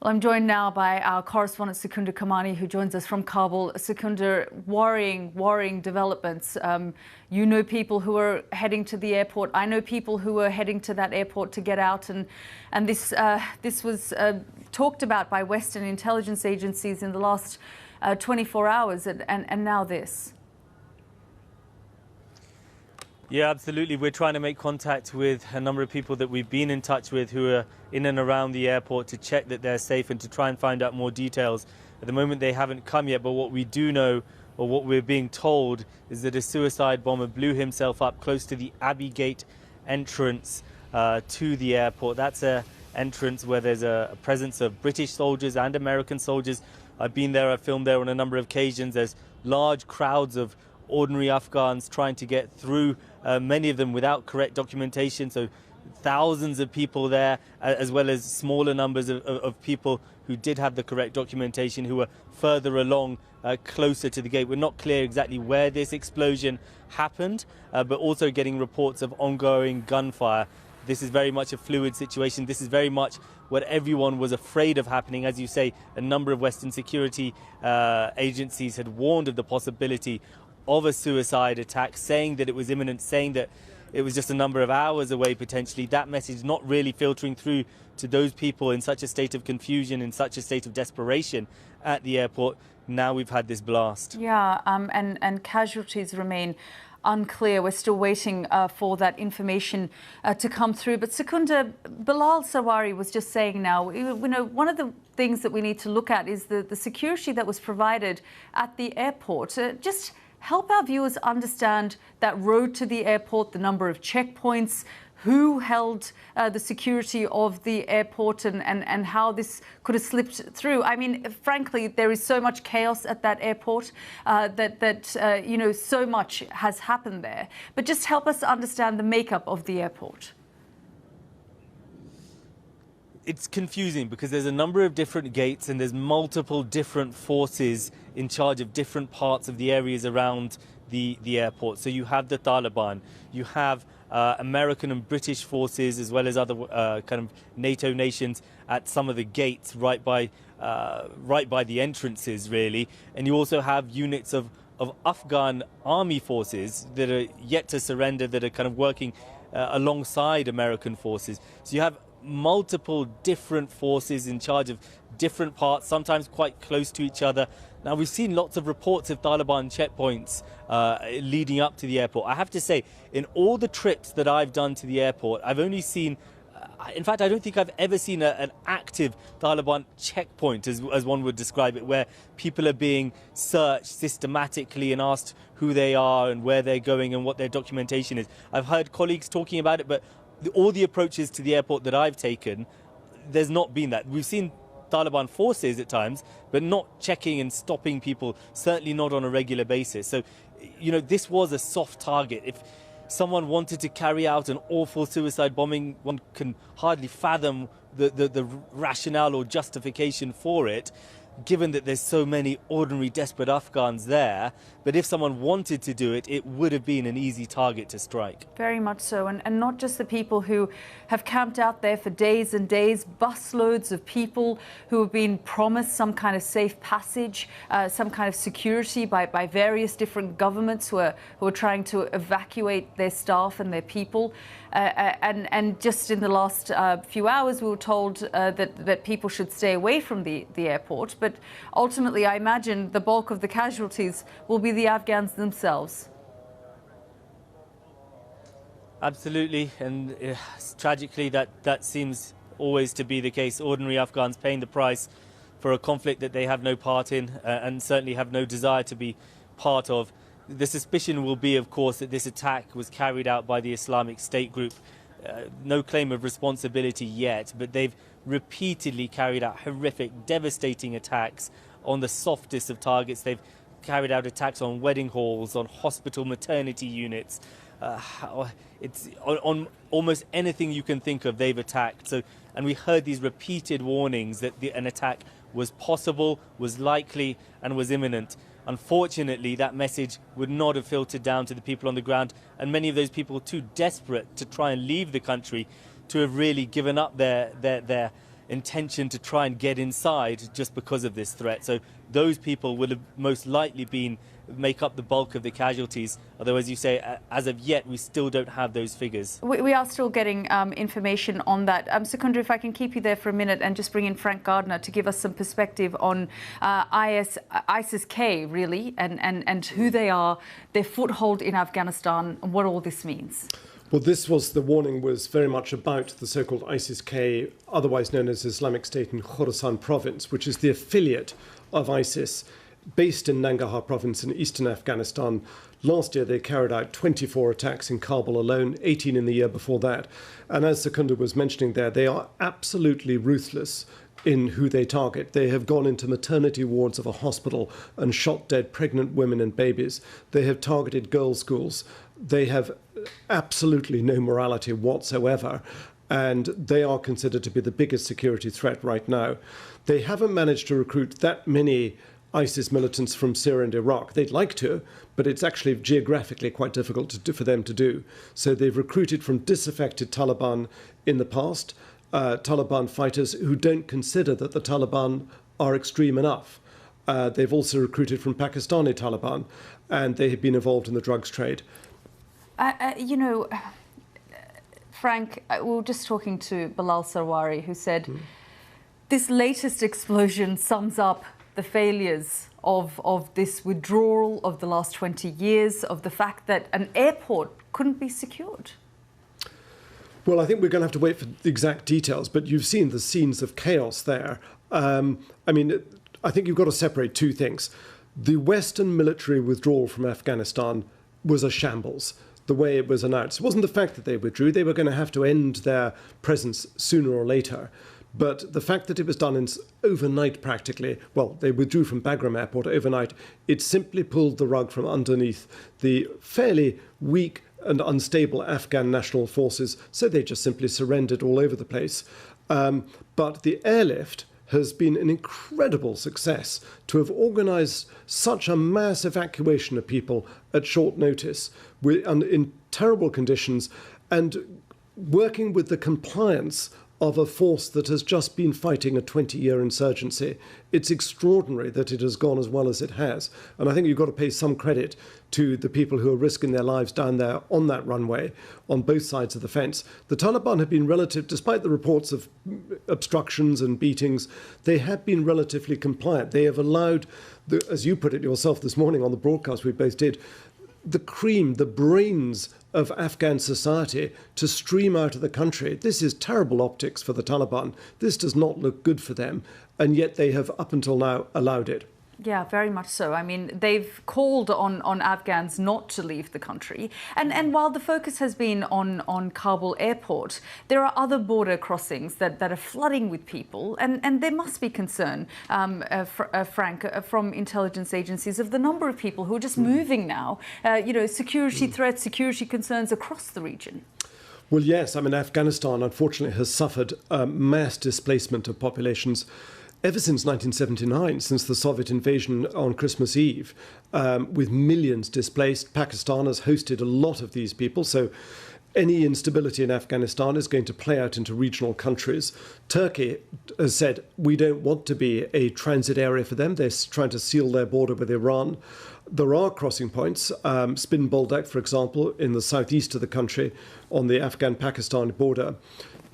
Well, I'm joined now by our correspondent Secunda Kamani, who joins us from Kabul. Secunda, worrying developments. You know people who are heading to the airport. I know people who are heading to that airport to get out, and this was talked about by Western intelligence agencies in the last 24 hours, and now this. Yeah, absolutely. We're trying to make contact with a number of people that we've been in touch with who are in and around the airport to check that they're safe and to try and find out more details. At the moment, they haven't come yet, but what we do know, or what we're being told, is that a suicide bomber blew himself up close to the Abbey Gate entrance to the airport. That's an entrance where there's a presence of British soldiers and American soldiers. I've been there, I've filmed there on a number of occasions. There's large crowds of ordinary Afghans trying to get through, many of them without correct documentation, so thousands of people there, as well as smaller numbers of people who did have the correct documentation who were further along, closer to the gate. We're not clear exactly where this explosion happened, but also getting reports of ongoing gunfire. This is very much a fluid situation. This is very much what everyone was afraid of happening. As you say, a number of Western security agencies had warned of the possibility of a suicide attack, saying that it was imminent, saying that it was just a number of hours away potentially. That message not really filtering through to those people in such a state of confusion, in such a state of desperation at the airport. Now we've had this blast. Yeah, and casualties remain unclear. We're still waiting for that information to come through. But Secunda, Bilal Sawari was just saying now, you know, one of the things that we need to look at is the security that was provided at the airport. Just help our viewers understand that road to the airport, the number of checkpoints, who held the security of the airport, and how this could have slipped through. I mean, frankly, there is so much chaos at that airport that you know, so much has happened there. But just help us understand the makeup of the airport. It's confusing because there's a number of different gates and there's multiple different forces in charge of different parts of the areas around the airport. So you have the Taliban, you have American and British forces, as well as other kind of NATO nations at some of the gates right by the entrances, really. And you also have units of Afghan army forces that are yet to surrender, that are kind of working alongside American forces. So you have multiple different forces in charge of different parts, sometimes quite close to each other. Now, we've seen lots of reports of Taliban checkpoints leading up to the airport. I have to say, in all the trips that I've done to the airport, I've only seen, in fact, I don't think I've ever seen an active Taliban checkpoint, as one would describe it, where people are being searched systematically and asked who they are and where they're going and what their documentation is. I've heard colleagues talking about it, but all the approaches to the airport that I've taken, there's not been that. We've seen Taliban forces at times, but not checking and stopping people, certainly not on a regular basis. So, you know, this was a soft target. If someone wanted to carry out an awful suicide bombing, one can hardly fathom the rationale or justification for it, given that there's so many ordinary desperate Afghans there. But if someone wanted to do it, it would have been an easy target to strike. Very much so, and not just the people who have camped out there for days and days, busloads of people who have been promised some kind of safe passage, some kind of security by various different governments who are trying to evacuate their staff and their people. And just in the last few hours, we were told that people should stay away from the airport. But ultimately, I imagine the bulk of the casualties will be the Afghans themselves. Absolutely, and tragically that seems always to be the case. Ordinary Afghans paying the price for a conflict that they have no part in and certainly have no desire to be part of. The suspicion will be, of course, that this attack was carried out by the Islamic State group. No claim of responsibility yet, but they've repeatedly carried out horrific, devastating attacks on the softest of targets. They've carried out attacks on wedding halls, on hospital maternity units. It's on almost anything you can think of, they've attacked. So, and we heard these repeated warnings that an attack was possible, was likely, and was imminent. Unfortunately, that message would not have filtered down to the people on the ground, and many of those people too desperate to try and leave the country to have really given up their intention to try and get inside just because of this threat. So those people would have most likely make up the bulk of the casualties. Although, as you say, as of yet, we still don't have those figures. We are still getting information on that. Secunda, if I can keep you there for a minute and just bring in Frank Gardner to give us some perspective on ISIS-K, really, and who they are, their foothold in Afghanistan, and what all this means. Well, the warning was very much about the so-called ISIS-K, otherwise known as Islamic State in Khorasan province, which is the affiliate of ISIS, based in Nangarhar province in eastern Afghanistan. Last year, they carried out 24 attacks in Kabul alone, 18 in the year before that. And as Secunda was mentioning there, they are absolutely ruthless in who they target. They have gone into maternity wards of a hospital and shot dead pregnant women and babies. They have targeted girls' schools. They have absolutely no morality whatsoever. And they are considered to be the biggest security threat right now. They haven't managed to recruit that many ISIS militants from Syria and Iraq. They'd like to, but it's actually geographically quite difficult for them to do. So they've recruited from disaffected Taliban in the past, Taliban fighters who don't consider that the Taliban are extreme enough. They've also recruited from Pakistani Taliban, and they have been involved in the drugs trade. Frank, we were just talking to Bilal Sarwari, who said this latest explosion sums up the failures of this withdrawal of the last 20 years, of the fact that an airport couldn't be secured. Well, I think we're going to have to wait for the exact details, but you've seen the scenes of chaos there. I think you've got to separate two things. The Western military withdrawal from Afghanistan was a shambles, the way it was announced. It wasn't the fact that they withdrew. They were going to have to end their presence sooner or later. But the fact that it was done overnight practically, well, they withdrew from Bagram Airport overnight, it simply pulled the rug from underneath the fairly weak and unstable Afghan national forces, so they just simply surrendered all over the place. But the airlift has been an incredible success. To have organised such a mass evacuation of people at short notice, in terrible conditions, and working with the compliance of a force that has just been fighting a 20-year insurgency. It's extraordinary that it has gone as well as it has. And I think you've got to pay some credit to the people who are risking their lives down there on that runway, on both sides of the fence. The Taliban have been despite the reports of obstructions and beatings, they have been relatively compliant. They have allowed, as you put it yourself this morning on the broadcast we both did, the cream, the brains of Afghan society to stream out of the country. This is terrible optics for the Taliban. This does not look good for them, and yet they have up until now allowed it. Yeah, very much so. I mean, they've called on Afghans not to leave the country. And while the focus has been on Kabul airport, there are other border crossings that are flooding with people. And there must be concern, Frank, from intelligence agencies of the number of people who are just moving now. Security threats, security concerns across the region. Well, yes. I mean, Afghanistan, unfortunately, has suffered mass displacement of populations ever since 1979, since the Soviet invasion on Christmas Eve, with millions displaced. Pakistan has hosted a lot of these people, so any instability in Afghanistan is going to play out into regional countries. Turkey has said, we don't want to be a transit area for them. They're trying to seal their border with Iran. There are crossing points, Spin Boldak, for example, in the southeast of the country on the Afghan-Pakistan border.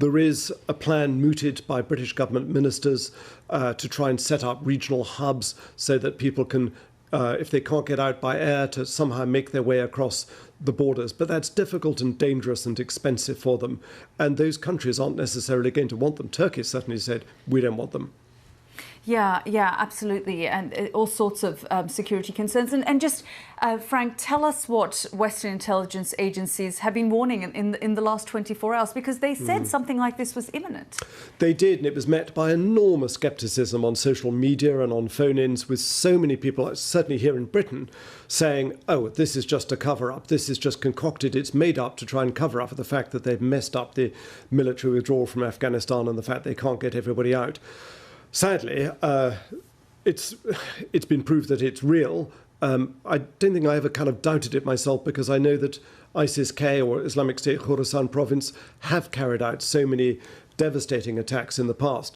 There is a plan mooted by British government ministers to try and set up regional hubs so that people can, if they can't get out by air, to somehow make their way across the borders. But that's difficult and dangerous and expensive for them. And those countries aren't necessarily going to want them. Turkey certainly said, we don't want them. Yeah, absolutely. And all sorts of security concerns. And just, Frank, tell us what Western intelligence agencies have been warning in the last 24 hours, because they said something like this was imminent. They did, and it was met by enormous scepticism on social media and on phone-ins, with so many people, certainly here in Britain, saying, oh, this is just a cover-up. This is just concocted. It's made up to try and cover up for the fact that they've messed up the military withdrawal from Afghanistan and the fact they can't get everybody out. Sadly, it's been proved that it's real. I don't think I ever kind of doubted it myself, because I know that ISIS-K, or Islamic State Khorasan province, have carried out so many devastating attacks in the past.